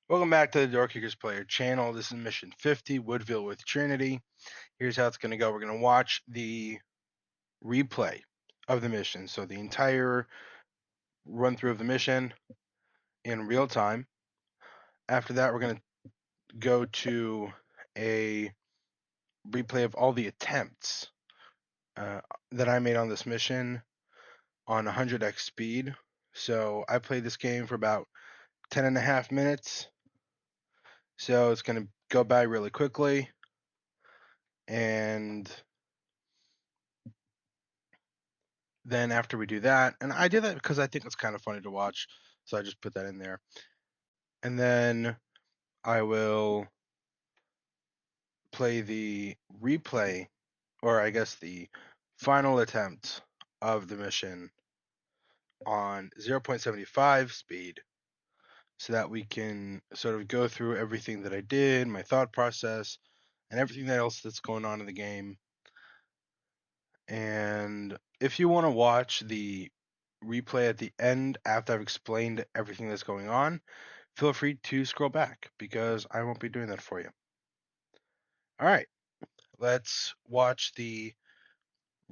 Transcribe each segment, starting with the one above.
Welcome back to the Doorkickers player channel. This is mission 50, Woodville with Trinity. Here's how it's going to go. We're going to watch the replay of the mission. So the entire run through of the mission in real time. After that, we're going to go to a replay of all the attempts that I made on this mission on 100x speed. So I played this game for about 10 and a half minutes. So it's going to go by really quickly. And then after we do that, and I did that because I think it's kind of funny to watch, so I just put that in there. And then I will play the replay, or I guess the final attempt of the mission on 0.75 speed, so that we can sort of go through everything that I did, my thought process, and everything else that's going on in the game. And if you want to watch the replay at the end after I've explained everything that's going on, feel free to scroll back because I won't be doing that for you. All right, let's watch the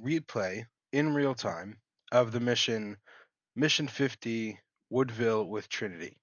replay in real time of the mission 50, Woodville with Trinity.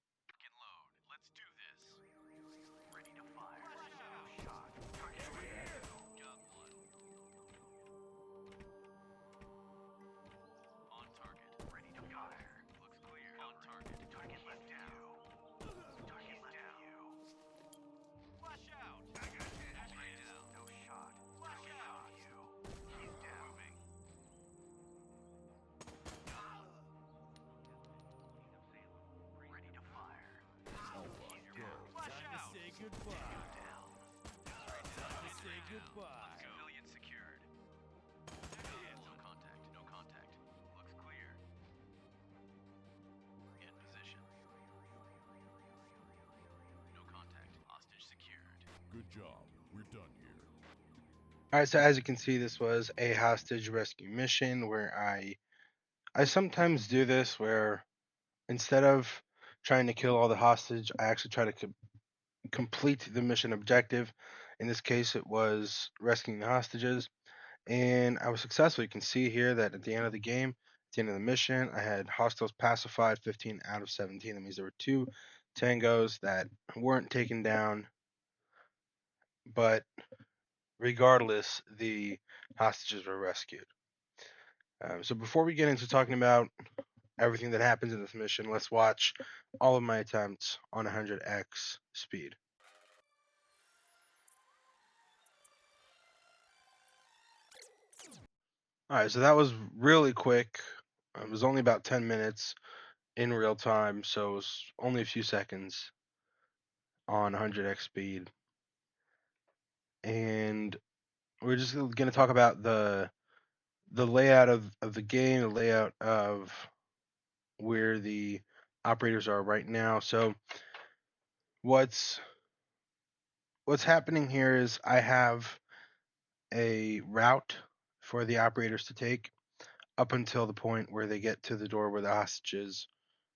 Good job. We're done here. All right, so as you can see, this was a hostage rescue mission where I sometimes do this where instead of trying to kill all the hostage, I actually try to complete the mission objective. In this case, it was rescuing the hostages, and I was successful. You can see here that at the end of the game, at the end of the mission, I had hostiles pacified 15 out of 17. That means there were 2 tangos that weren't taken down, but regardless, the hostages were rescued. So before we get into talking about everything that happens in this mission, let's watch all of my attempts on 100x speed. All right, so that was really quick. It was only about 10 minutes in real time, so it was only a few seconds on 100x speed. And we're just going to talk about the layout of the game, the layout of where the operators are right now. So what's happening here is I have a route for the operators to take up until the point where they get to the door where the hostages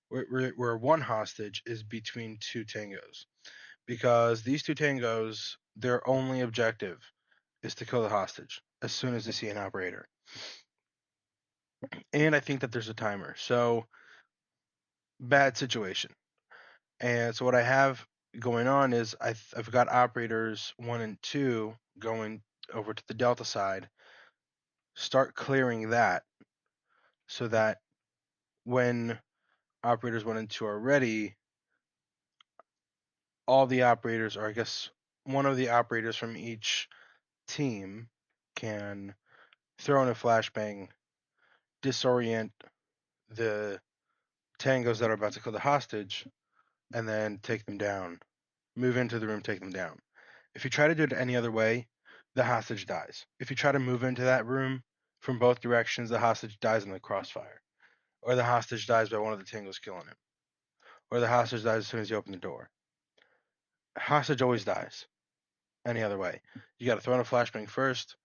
where one hostage is between 2 tangos, because these 2 tangos, their only objective is to kill the hostage as soon as they see an operator. And I think that there's a timer, so bad situation. And so what I have going on is I've got operators 1 and 2 going over to the Delta side, start clearing that, so that when operators 1 and 2 are ready, all the operators, or I guess one of the operators from each team, can throw in a flashbang, disorient the tangos that are about to kill the hostage, and then take them down. Move into the room, take them down. If you try to do it any other way, the hostage dies. If you try to move into that room from both directions, the hostage dies in the crossfire. Or the hostage dies by one of the tangos killing him. Or the hostage dies as soon as you open the door. Hostage always dies any other way. You got to throw in a flashbang first,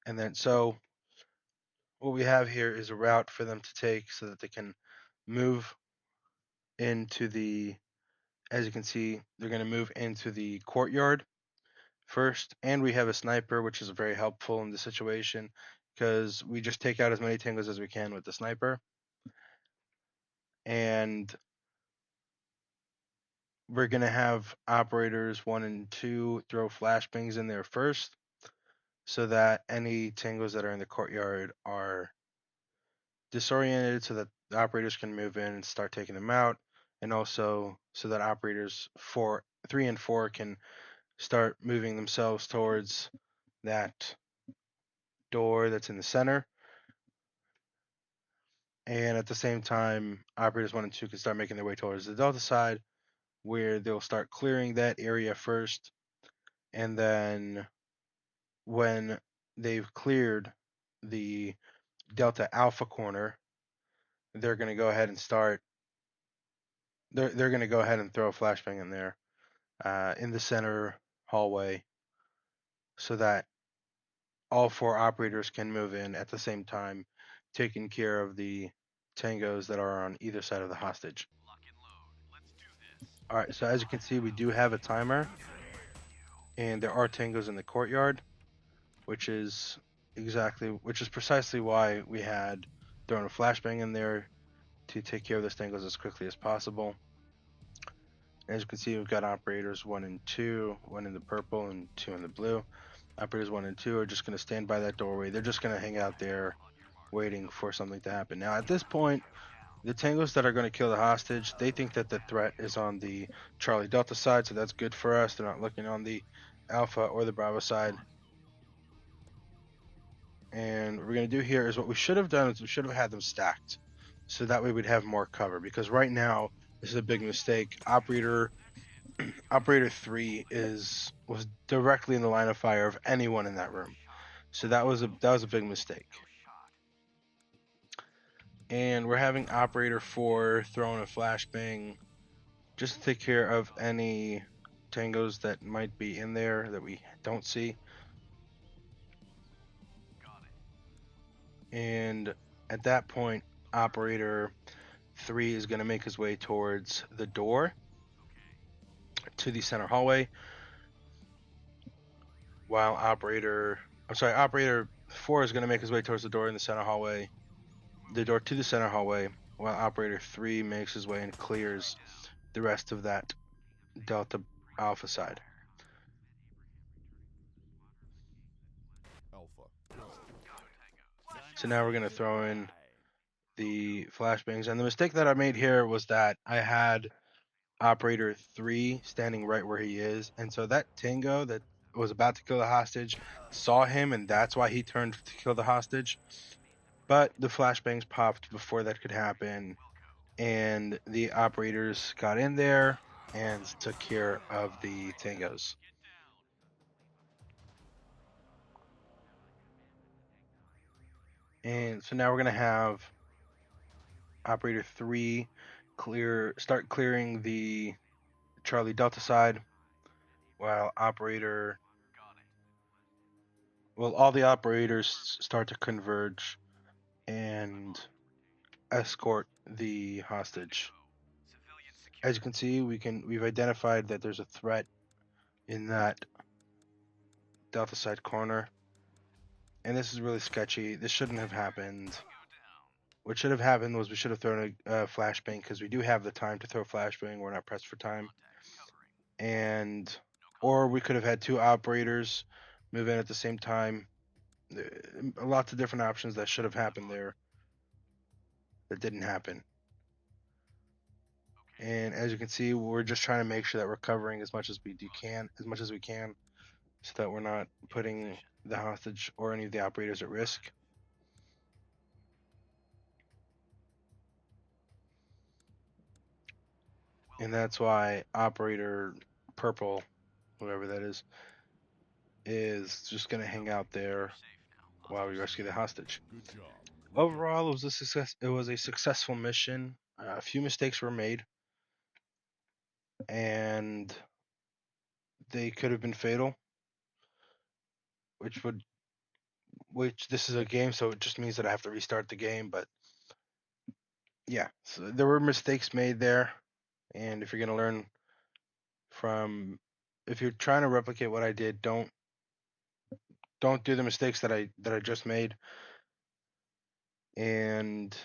and then so what we have here is a route for them to take so that they can move into the As you can see, they're going to move into the courtyard first, and we have a sniper, which is very helpful in this situation because we just take out as many tangos as we can with the sniper. And we're going to have operators 1 and 2 throw flashbangs in there first so that any tangos that are in the courtyard are disoriented so that the operators can move in and start taking them out, and also so that operators 3 and 4 can start moving themselves towards that door that's in the center. And at the same time, operators 1 and 2 can start making their way towards the delta side, where they'll start clearing that area first, and then when they've cleared the delta alpha corner, they're going to go ahead and start. They're going to go ahead and throw a flashbang in there in the center hallway, so that all 4 operators can move in at the same time, taking care of the tangos that are on either side of the hostage. All right, so as you can see, we do have a timer, and there are tangos in the courtyard, which is precisely why we had thrown a flashbang in there to take care of those tangos as quickly as possible. As you can see, we've got operators 1 and 2, 1 in the purple and 2 in the blue. Operators 1 and 2 are just going to stand by that doorway. They're just going to hang out there waiting for something to happen. Now, at this point, the tangos that are going to kill the hostage, they think that the threat is on the Charlie Delta side, so that's good for us. They're not looking on the Alpha or the Bravo side. And what we're going to do here is what we should have done is we should have had them stacked, so that way we'd have more cover. Because right now, this is a big mistake. Operator 3 was directly in the line of fire of anyone in that room. So that was a big mistake. And we're having operator 4 throwing a flashbang just to take care of any tangos that might be in there that we don't see. And at that point, operator 3 is going to make his way towards the door to the center hallway, while operator 4 is going to make his way towards the door in the center hallway, the door to the center hallway, while operator 3 makes his way and clears the rest of that Delta Alpha side. Alpha, go. So now we're going to throw in the flashbangs. And the mistake that I made here was that I had operator 3 standing right where he is. And so that tango that was about to kill the hostage saw him, and that's why he turned to kill the hostage. But the flashbangs popped before that could happen, and the operators got in there and took care of the tangos. And so now we're going to have operator 3 start clearing the Charlie Delta side, while all the operators start to converge and escort the hostage. As you can see, we've identified that there's a threat in that Delta side corner, and this is really sketchy. This shouldn't have happened. What should have happened was we should have thrown a flashbang, because we do have the time to throw flashbang. We're not pressed for time, or we could have had 2 operators move in at the same time. Lots of different options that should have happened there that didn't happen. And as you can see, we're just trying to make sure that we're covering as much as we can, so that we're not putting the hostage or any of the operators at risk. And that's why operator purple, whoever that is just going to hang out there while we rescue the hostage. Good job. We're done. Overall, it was a success. It was a successful mission. A few mistakes were made, and they could have been fatal. Which this is a game, so it just means that I have to restart the game. But yeah, so there were mistakes made there, and if you're gonna learn from if you're trying to replicate what I did, don't do the mistakes that I just made. And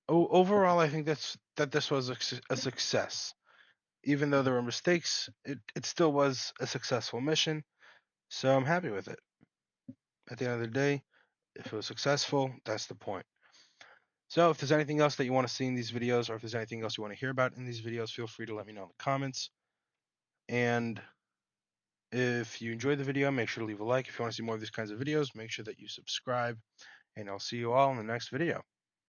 overall, I think that this was a success. Even though there were mistakes, it still was a successful mission. So I'm happy with it. At the end of the day, if it was successful, that's the point. So if there's anything else that you want to see in these videos, or if there's anything else you want to hear about in these videos, feel free to let me know in the comments. And if you enjoyed the video, make sure to leave a like. If you want to see more of these kinds of videos, make sure that you subscribe. And I'll see you all in the next video.